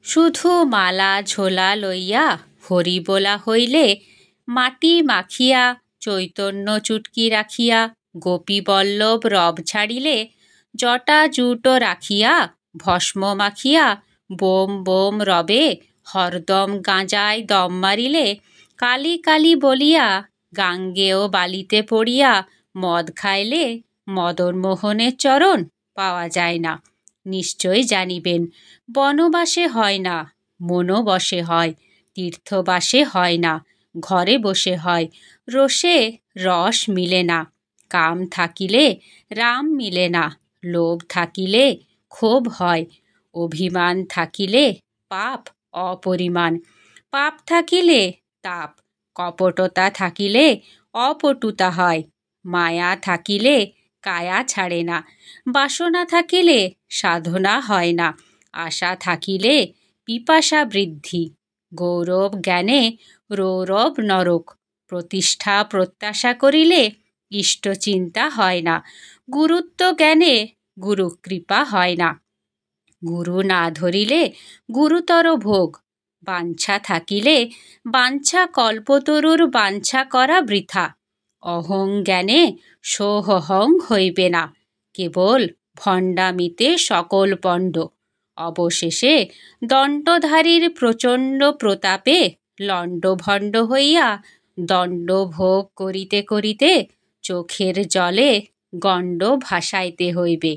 শুধু মালা ঝোলা লইয়া হরি বলা হইলে, মাটি মাখিয়া চৈতন্য চুটকি রাখিয়া গোপী বল্লভ রব ছাড়িলে, জটা জুটো রাখিয়া ভস্ম মাখিয়া বোম বোম রবে হরদম গাঁজায় দম মারিলে, কালী কালী বলিয়া গাঙ্গেয় বালিতে পড়িয়া মদ খাইলে মদন মোহনের চরণ পাওয়া যায় না। নিশ্চয় জানিবেন, বনবাসে হয় না, মনোবশে হয়, তীর্থবাসে হয় না, ঘরে বসে হয়। রসে রস মিলে না, কাম থাকিলে রাম মিলে না, লোভ থাকিলে ক্ষোভ হয়, অভিমান থাকিলে পাপ অপরিমাণ, পাপ থাকিলে তাপ, কপটতা থাকিলে অপটুতা হয়, মায়া থাকিলে কায়া ছাড়ে না, বাসনা থাকিলে সাধনা হয় না, আশা থাকিলে পিপাসা বৃদ্ধি, গৌরব জ্ঞানে রৌরব নরক, প্রতিষ্ঠা প্রত্যাশা করিলে ইষ্ট চিন্তা হয় না, গুরুত্ব জ্ঞানে গুরু কৃপা হয় না, গুরু না ধরিলে গুরুতর ভোগ, বাঞ্ছা থাকিলে বাঞ্ছা কল্পতরুর বাঞ্ছা করা বৃথা, অহং জ্ঞানে সোহং হইবে না, কেবল ভণ্ডামিতে সকল পণ্ড, অবশেষে দণ্ডধারীর প্রচণ্ড প্রতাপে লণ্ডভণ্ড হইয়া দণ্ড ভোগ করিতে করিতে চোখের জলে গণ্ড ভাসাইতে হইবে।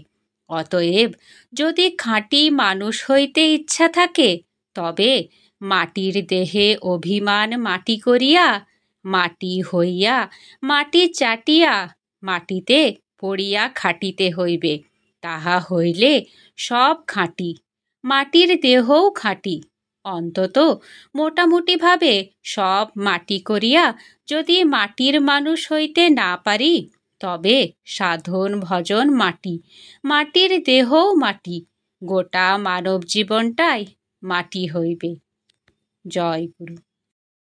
অতএব যদি খাঁটি মানুষ হইতে ইচ্ছা থাকে, তবে মাটির দেহে অভিমান মাটি করিয়া, মাটি হইয়া মাটি চাটিয়া মাটিতে পড়িয়া খাটিতে হইবে। তাহা হইলে সব খাঁটি, মাটির দেহও খাঁটি। অন্তত মোটামুটিভাবে সব মাটি করিয়া যদি মাটির মানুষ হইতে না পারি, তবে সাধন ভজন মাটি, মাটির দেহও মাটি, গোটা মানব জীবনটাই মাটি হইবে। জয় গুরু।